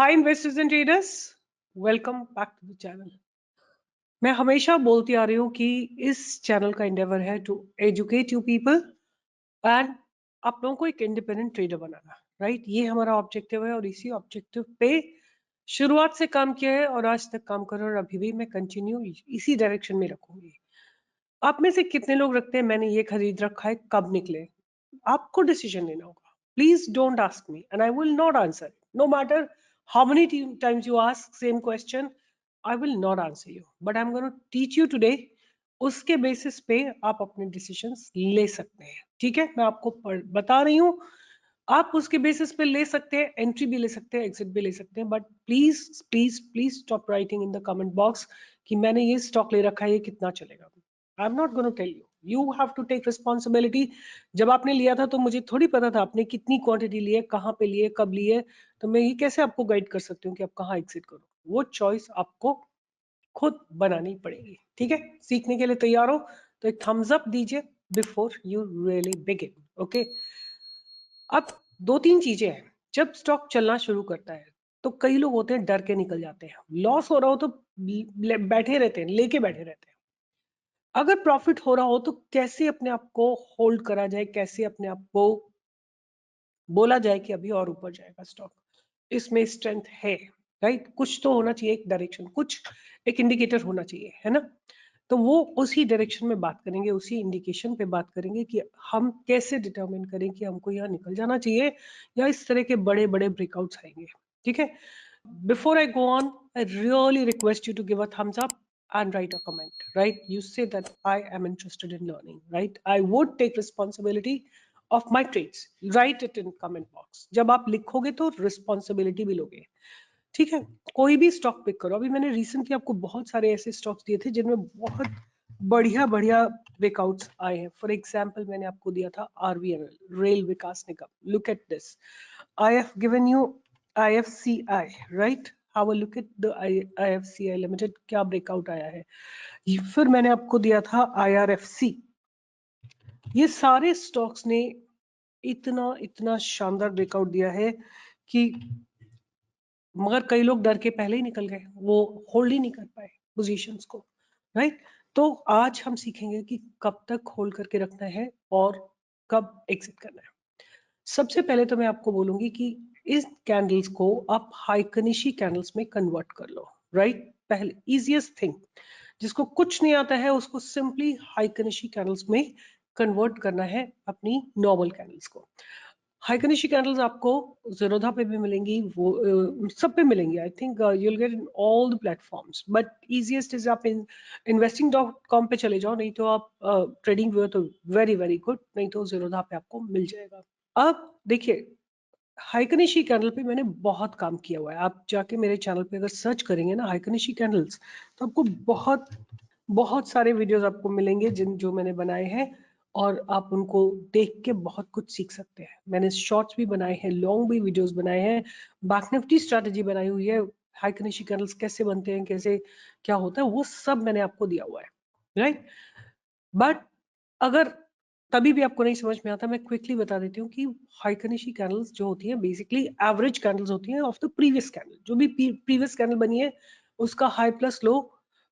Hi investors and traders, welcome back to the channel. मैं हमेशा बोलती आ रही हूँ कि इस चैनल का एंडेवर है to educate you people and आप लोगों को एक इंडिपेंडेंट ट्रेडर बनाना, राइट। ये हमारा ऑब्जेक्टिव है और इसी ऑब्जेक्टिव पे शुरुआत से काम किया है और आज तक काम कर रहा हूँ और अभी भी मैं कंटिन्यू इसी डायरेक्शन में रखूंगी। आप में से कितने लोग रखते हैं मैंने ये खरीद रखा है, कब निकले? आपको डिसीजन लेना होगा। Please don't ask me and I will not answer, no matter how many times you ask same question, I will not answer you, but I'm going to teach you today। उसके basis पे आप अपने decisions ले सकते हैं, ठीक है। मैं आपको बता रही हूँ, आप उसके बेसिस पे ले सकते हैं, एंट्री भी ले सकते हैं, एग्जिट भी ले सकते हैं, but please please please stop writing in the comment box कि मैंने ये स्टॉक ले रखा है, ये कितना चलेगा। I am not gonna tell you, you have to take responsibility. जब आपने लिया था तो मुझे थोड़ी पता था आपने कितनी क्वांटिटी ली है, कहाँ पे लिए, कब लिए। तो मैं ये कैसे आपको गाइड कर सकती हूँ कि आप कहाँ एग्जिट करो? वो चॉइस आपको खुद बनानी पड़ेगी, ठीक है। सीखने के लिए तैयार हो तो एक थम्स अप दीजिए before you really begin, okay. अब दो तीन चीजें हैं। जब स्टॉक चलना शुरू करता है तो कई लोग होते हैं डर के निकल जाते हैं, लॉस हो रहा हो तो बैठे रहते हैं, लेके बैठे रहते हैं। अगर प्रॉफिट हो रहा हो तो कैसे अपने आप को होल्ड करा जाए, कैसे अपने आप को बोला जाए कि अभी और ऊपर जाएगा स्टॉक, इसमें स्ट्रेंथ है, राइट। कुछ तो होना चाहिए, एक डायरेक्शन, कुछ एक इंडिकेटर होना चाहिए, है ना। तो वो उसी डायरेक्शन में बात करेंगे, उसी इंडिकेशन पे बात करेंगे कि हम कैसे डिटरमिन करें कि हमको यहाँ निकल जाना चाहिए या इस तरह के बड़े बड़े ब्रेकआउट्स आएंगे, ठीक है। Before I go on, I really request you to give a thumbs up and write a comment, right? You say that I am interested in learning, right? I would take responsibility of my trades. Write it in comment box. जब आप लिखोगे तो responsibility भी लोगे, ठीक है। कोई भी स्टॉक पिक करो। अभी मैंने रिसेंटली आपको बहुत सारे ऐसे स्टॉक्स दिए थे जिनमें बहुत बढ़िया बढ़िया ब्रेकआउट्स आए हैं। फॉर एग्जांपल मैंने आपको दिया था RVNL, rail Vikas Nigam. Look at this, I have given you IFCI, right. How a look at the IFCI limited, क्या ब्रेकआउट आया है। फिर मैंने आपको दिया था IRFC। ये सारे स्टॉक्स ने इतना इतना शानदार ब्रेकआउट दिया है कि मगर कई लोग डर के पहले ही निकल गए, वो होल्ड ही नहीं कर पाए पोजीशंस को, राइट। तो आज हम सीखेंगे कि कब तक होल्ड करके रखना है और कब एग्जिट करना है। सबसे पहले तो मैं आपको बोलूंगी कि इस कैंडल्स को आप हाइकनिशी कैंडल्स में कन्वर्ट कर लो, राइट। पहले इजिएस्ट थिंग, जिसको कुछ नहीं आता है उसको सिंपली हाइकनिशी कैंडल्स में कन्वर्ट करना है अपनी नॉर्मल कैंडल्स को। हाइकनिशी कैंडल्स आपको ज़ेरोधा पे भी मिलेंगी, वो सब पे मिलेंगी। I think you'll get in all the platforms, but easiest is आप investing.com पे चले जाओ, नहीं तो आप ट्रेडिंग व्यू तो वेरी वेरी गुड, नहीं तो ज़ेरोधा पे आपको मिल जाएगा। अब देखिए, हाइकनिशी कैंडल पे मैंने बहुत काम किया हुआ है। आप जाके मेरे चैनल पे अगर सर्च करेंगे ना हाइकनिशी कैंडल्स, तो आपको बहुत बहुत सारे वीडियोस आपको मिलेंगे जो मैंने बनाए हैं और आप उनको देख के बहुत कुछ सीख सकते हैं। मैंने शॉर्ट्स भी बनाए हैं, लॉन्ग भी वीडियोस बनाए हैं, बैंक निफ्टी स्ट्रैटेजी बनाई हुई है, हाइकनिशी कैंडल्स कैसे बनते हैं, कैसे क्या होता है, वो सब मैंने आपको दिया हुआ है, राइट। बट अगर तभी भी आपको नहीं समझ में आता, मैं क्विकली बता देती हूँ कि हाइकनिशी कैंडल्स जो होती हैं बेसिकली एवरेज कैंडल्स होती हैं ऑफ द प्रीवियस कैंडल। जो भी प्रीवियस कैंडल बनी है उसका high plus low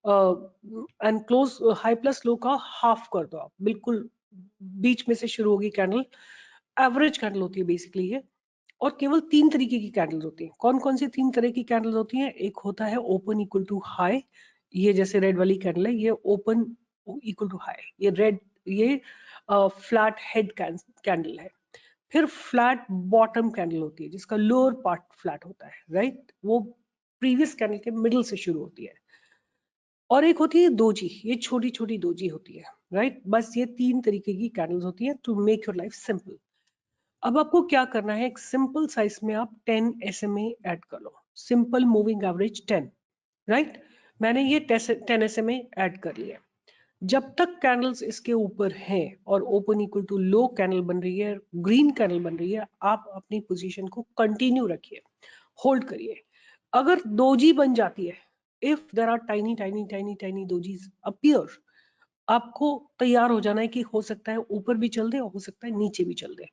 and close, high plus low का हाफ कर दो आप, बिल्कुल बीच में से शुरू होगी कैंडल। एवरेज कैंडल होती है बेसिकली ये। और केवल तीन तरीके की कैंडल्स होती हैं। कौन कौन सी तीन तरह की कैंडल्स होती हैं? एक होता है ओपन इक्वल टू हाई, ये जैसे रेड वाली कैंडल है, ये ओपन इक्वल टू हाई। ये रेड, ये फ्लैट हेड कैंडल है। फिर फ्लैट बॉटम कैंडल होती है जिसका लोअर पार्ट फ्लैट होता है, राइट। वो प्रीवियस कैंडल के मिडिल से शुरू होती है। और एक होती है दोजी, ये छोटी छोटी दोजी होती है, राइट। बस ये तीन तरीके की कैंडल्स होती है to make your life simple. अब आपको क्या करना है, एक सिंपल साइज में आप 10 SMA ऐड कर लो, सिंपल मूविंग एवरेज 10, राइट। मैंने ये 10 SMA ऐड कर लिया। जब तक कैंडल्स इसके ऊपर हैं और open equal to low candle बन रही है, ग्रीन कैंडल बन रही है, आप अपनी पोजीशन को कंटिन्यू रखिए, होल्ड करिए। अगर दोजी बन जाती है, if there are tiny tiny tiny tiny dojis appear, आपको तैयार हो जाना है कि हो सकता है ऊपर भी चल दे और हो सकता है नीचे भी चल दे।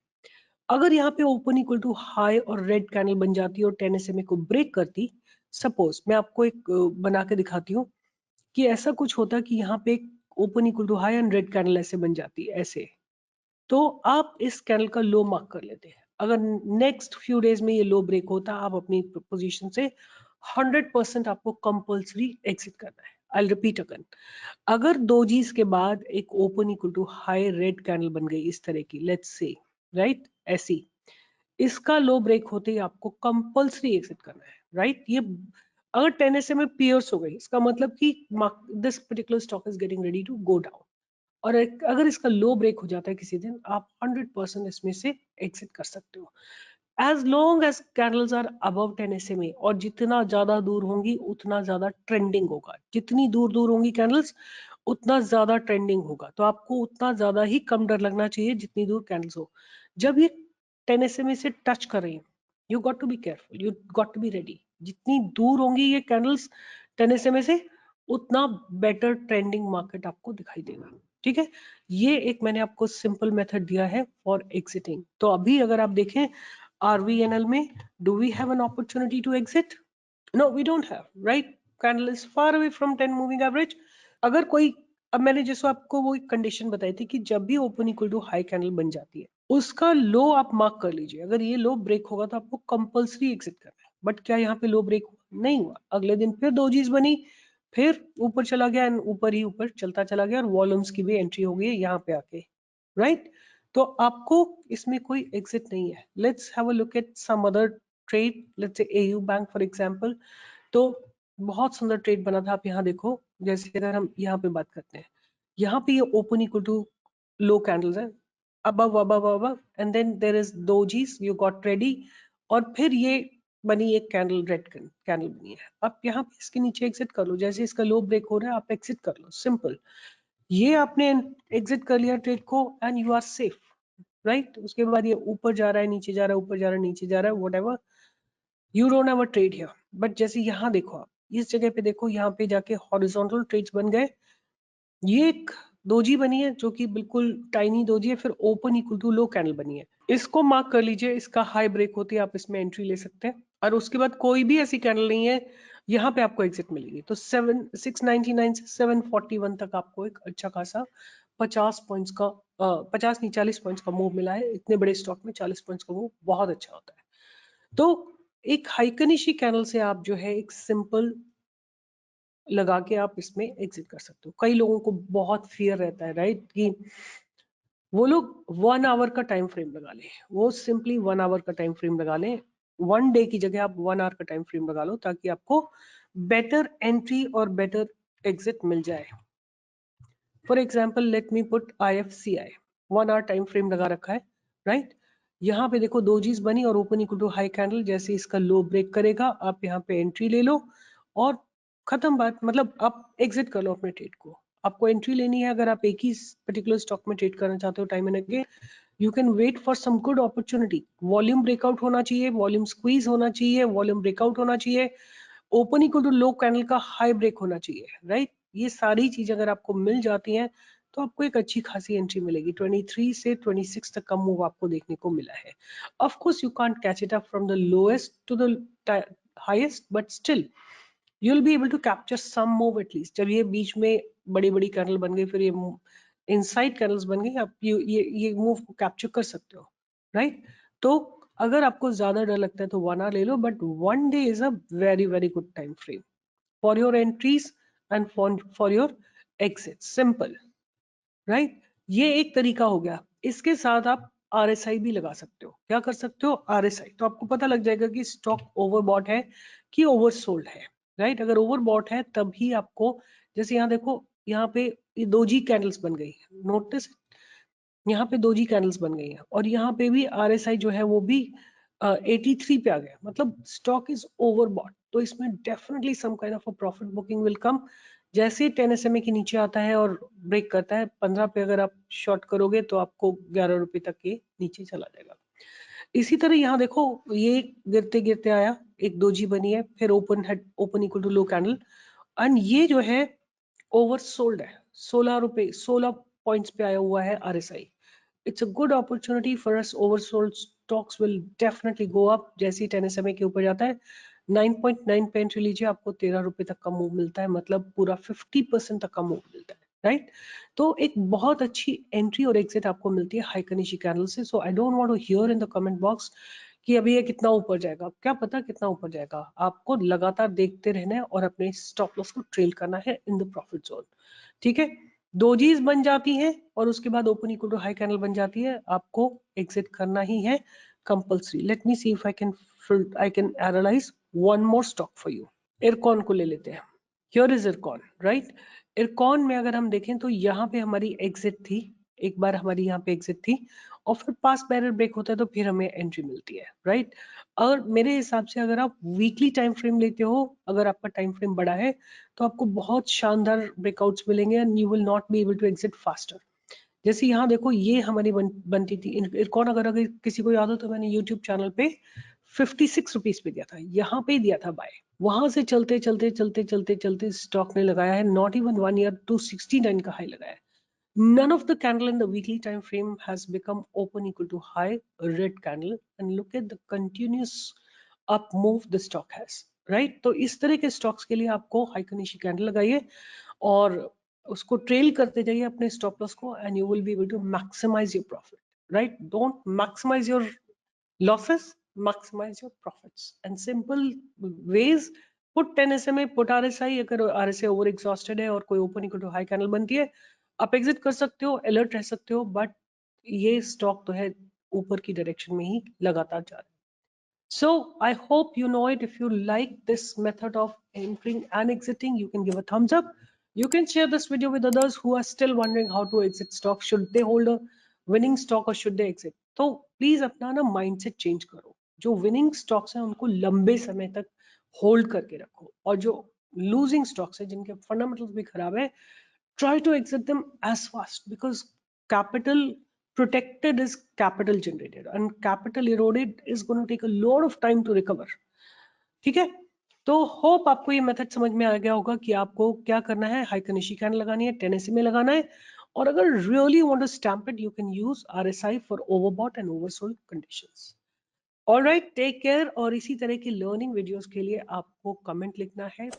अगर यहाँ पे ओपन इक्वल टू हाई और रेड कैंडल बन जाती और 10 SMA को ब्रेक करती, सपोज मैं आपको एक बना के दिखाती हूँ कि ऐसा कुछ होता कि यहाँ पे open equal to high and red candle ऐसे बन जाती ऐसे, तो आप इस कैंडल का लो मार्क कर लेते हैं। अगर नेक्स्ट फ्यू डेज में ये लो ब्रेक होता, आप अपनी पोजीशन से 100% आपको कंपल्सरी एग्जिट करना है। आई रिपीट अगेन, अगर दोजीज के बाद एक open equal to high red candle बन गई इस तरह की, लेट्स से राइट ऐसी, इसका लो ब्रेक होते ही आपको कंपल्सरी एग्जिट करना है, राइट। ये अगर 10 SMA पियर्स हो गई, इसका मतलब कि this particular stock is getting ready to go down, और अगर इसका लो ब्रेक हो जाता है किसी दिन, आप 100% इसमें से एग्जिट कर सकते हो। As long as candles are above 10 SMA, और जितना ज्यादा दूर होंगी उतना ज्यादा ट्रेंडिंग होगा, जितनी दूर दूर होंगी कैंडल्स उतना ज्यादा ट्रेंडिंग होगा, तो आपको उतना ज्यादा ही कम डर लगना चाहिए जितनी दूर कैंडल्स हो। जब ये 10 SMA से टच कर रही है, you got to be careful, you got to be ready. जितनी दूर होंगी ये कैंडल्स 10 SMA से, उतना बेटर ट्रेंडिंग मार्केट आपको दिखाई देगा, ठीक है। ये एक मैंने आपको सिंपल मेथड दिया है फॉर एग्जिटिंग। तो अभी अगर आप देखें RVNL में, do we have an opportunity to exit? No we don't have, right. Candle is far away from 10 moving average. अगर कोई, अब मैंने जैसे आपको वो एक कंडीशन बताई थी कि जब भी open equal to high candle बन जाती है, उसका लो आप मार्क कर लीजिए। अगर ये लो ब्रेक होगा तो आपको कंपल्सरी एग्जिट करना है। बट क्या यहाँ पे लो ब्रेक नहीं हुआ, अगले दिन फिर दो चीज बनी, फिर ऊपर चला गया, ऊपर ही ऊपर चलता चला गया, और वॉल्यूम्स की भी एंट्री हो गई यहाँ पे आके, राइट। तो आपको इसमें कोई एग्जिट नहीं है। Let's have a look at some other trade, let's say AU bank for example. तो बहुत सुंदर ट्रेड बना था, आप यहाँ देखो। जैसे अगर हम यहाँ पे बात करते हैं, यहाँ पे ये open equal to low candles है, above above above, and then there is dojis, you got ready, और फिर ये बनी एक कैंडल, रेड कैंडल बनी है। आप यहाँ पे इसके नीचे एग्जिट कर लो, जैसे इसका लो ब्रेक हो रहा है आप एग्जिट कर लो, सिंपल। ये आपने एग्जिट कर लिया ट्रेड को and you are safe, right. उसके बाद ये ऊपर जा रहा है, नीचे जा रहा है, ऊपर जा रहा है, नीचे जा रहा है, whatever, you don't have a trade here. But जैसे यहाँ देखो, आप इस जगह पे देखो, यहाँ पे जाके हॉरिजॉन्टल ट्रेड्स बन गए। ये एक दोजी बनी है जो कि बिल्कुल टाइनी दोजी है, फिर open equal to low candle बनी है। इसको मार्क कर लीजिए, इसका हाई ब्रेक होती है, आप इसमें एंट्री ले सकते हैं। और उसके बाद कोई भी ऐसी कैंडल नहीं है, यहाँ पे आपको एग्जिट मिलेगी। तो 699 से 741 तक आपको एक अच्छा खासा 50 पॉइंट्स का 50 नहीं 40 पॉइंट्स का मूव मिला है। इतने बड़े स्टॉक में 40 पॉइंट्स का मूव बहुत अच्छा होता है। तो एक हाइकनिशी कैंडल से आप जो है एक सिंपल लगा के आप इसमें एग्जिट कर सकते हो। कई लोगों को बहुत फियर रहता है, राइट, कि वो लोग 1 आवर का टाइम फ्रेम लगा लें। वो सिंपली 1 आवर का टाइम फ्रेम लगा लें। 1 डे की जगह आप 1 आवर का टाइम फ्रेम लगा लो, ताकि आपको बेटर एंट्री और बेटर एग्जिट मिल जाए। For example let me put IFCI, 1 hour time frame लगा रखा है, राइट। यहाँ पे देखो दो चीज बनी और open equal to high candle, जैसे इसका लो ब्रेक करेगा आप यहाँ पे एंट्री ले लो और खत्म बात। मतलब आप एग्जिट कर लो अपने ट्रेड को। आपको एंट्री लेनी है अगर आप एक ही पर्टिकुलर स्टॉक में ट्रेड करना चाहते हो time and again, you can wait for some good opportunity. Volume breakout होना चाहिए, वॉल्यूम स्क्वीज होना चाहिए, वॉल्यूम ब्रेकआउट होना चाहिए, open equal to low candle का हाई ब्रेक होना चाहिए, राइट। ये सारी चीज अगर आपको मिल जाती हैं तो आपको एक अच्छी खासी एंट्री मिलेगी। 23 से 26 तक का मूव आपको देखने को मिला है। Of course you can't catch it up from the lowest to the highest, but still you will be able to capture some move at least. जब ये बीच में बड़ी बड़ी कैंडल बन गई, फिर ये इनसाइड कैंडल्स बन गई, आप ये मूव को कैप्चर कर सकते हो, राइट। तो अगर आपको ज्यादा डर लगता है तो 1 आवर ले लो, but 1 day is a very very good time frame for your entries and for your exit, simple, right. ये एक तरीका हो गया। इसके साथ आप RSI भी लगा सकते हो। क्या कर सकते हो? RSI, तो आपको पता लग जाएगा कि स्टॉक ओवरबॉट है कि ओवरसोल्ड है, राइट। अगर ओवरबॉट है तभी आपको, जैसे यहाँ देखो, यहाँ पे ये दो जी कैंडल्स बन गई, नोटिस, यहाँ पे दो जी कैंडल्स बन गई हैं, और यहाँ पे भी RSI जो है वो भी 83 पे आ गया, मतलब स्टॉक इज ओवरबॉट। तो इसमें definitely some kind of a profit booking will come. जैसे ही 10 SMA के नीचे आता है और ब्रेक करता है, 15 पे अगर आप शॉर्ट करोगे तो आपको 11 रुपए तक ये नीचे चला जाएगा। इसी तरह यहाँ देखो, ये गिरते गिरते आया, एक दोजी बनी है, फिर open equal to low candle, and ये जो है ओवरसोल्ड है। 16 पॉइंट्स पे आया हुआ है RSI। It's a good opportunity for us oversold stocks will definitely go up. जैसे ही 10 SMA के ऊपर जाता है 9.9 पे एंट्री लीजिए, आपको 13 रुपए तक का मूव मिलता है, मतलब पूरा 50% तक का मूव मिलता है, राइट? तो एक बहुत अच्छी एंट्री और एग्जिट आपको मिलती है हाइकनिशी कैंडल से. So I don't want to hear in the comment box कि अभी ये कितना ऊपर जाएगा. क्या पता कितना ऊपर जाएगा. आपको लगातार देखते रहना है और अपने स्टॉप लॉस को ट्रेल करना है इन द प्रॉफिट जोन. ठीक है, डोजीज बन जाती है और उसके बाद open equal to high candle बन जाती है, आपको एग्जिट करना ही है compulsory. Let me see if I can analyse one more stock for you. Ircon को ले लेते हैं. Here is Ircon, right? Ircon में अगर हम देखें तो यहाँ पे हमारी एग्जिट थी, एक बार हमारी यहाँ पे एग्जिट थी और फिर पास बैरियर ब्रेक होता है तो फिर हमें एंट्री मिलती है, राइट? और मेरे हिसाब से अगर आप वीकली टाइम फ्रेम लेते हो, अगर आपका टाइम फ्रेम बड़ा है तो आपको बहुत शानदार ब्रेकआउट्स मिलेंगे and you will not be able to exit faster. जैसे यहाँ देखो, ये हमारी बनती थी इरकॉन. अगर किसी को याद हो तो मैंने यूट्यूब चैनल पे 56 रुपीज पे दिया था, यहाँ पे दिया था बाय. वहां से चलते चलते चलते चलते चलते स्टॉक ने लगाया है नॉट इवन 1 ईयर 269 का हाई लगाया है. None of the candle in the weekly time frame has become open equal to high red candle, and look at the continuous up move the stock has, right? तो इस तरह के stocks के लिए आपको हाइकनिशी कैंडल लगाइए और उसको ट्रेल करते जाइए अपने स्टॉप लॉस को and you will be able to maximise your profit, right? Don't maximise your losses, maximize your profits. And simple ways, put 10 SMA, put RSI. अगर RSI ओवर एग्जॉस्टेड है और कोई open equal to high candle बनती है, आप exit कर सकते हो, अलर्ट रह सकते हो, बट ये स्टॉक तो है ऊपर की डायरेक्शन में ही लगातार जा रहा है. So I hope you know it. If you like this method of entering and exiting, you can give a thumbs up. You can share this video with others who are still wondering how to exit stock. Should they hold a winning stock or should they exit? तो please अपना ना mindset change करो. जो winning stocks हैं उनको लंबे समय तक होल्ड करके रखो, और जो लूजिंग स्टॉक्स हैं जिनके फंडामेंटल्स भी खराब है, try to exit them as fast, because capital protected is capital generated and capital eroded is going to take a lot of time to recover. ठीक है, तो होप आपको ये मेथड समझ में आ गया होगा कि आपको क्या करना है. हाइकनिशी कैंडल लगानी है, 10 SMA लगाना है, और अगर really want to stamp it, you can use RSI for overbought and oversold conditions. Alright, take care. और इसी तरह की लर्निंग वीडियोस के लिए आपको कमेंट लिखना है,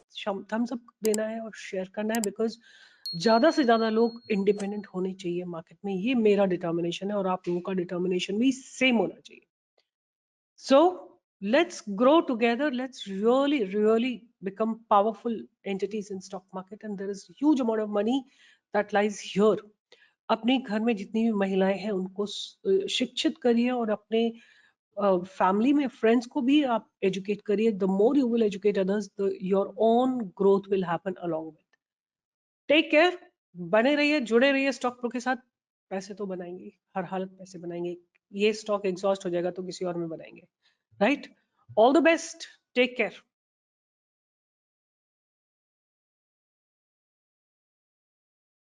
थम्स अप देना है और शेयर करना है, बिकॉज ज्यादा से ज्यादा लोग इंडिपेंडेंट होने चाहिए मार्केट में. ये मेरा डिटर्मिनेशन है और आप लोगों का डिटर्मिनेशन भी सेम होना चाहिए. So let's grow together. Let's really become powerful entities in stock market, and there is huge amount of money that lies here. अपने घर में जितनी भी महिलाएं हैं उनको शिक्षित करिए और अपने फैमिली में फ्रेंड्स को भी आप एजुकेट करिए. The more you will educate others, the your own growth will happen along with. Take care. बने रहिए, जुड़े रहिए स्टॉक प्रो के साथ. पैसे तो बनाएंगे, हर हालत पैसे बनाएंगे. ये स्टॉक एग्जॉस्ट हो जाएगा तो किसी और में बनाएंगे, right? All the best. Take care.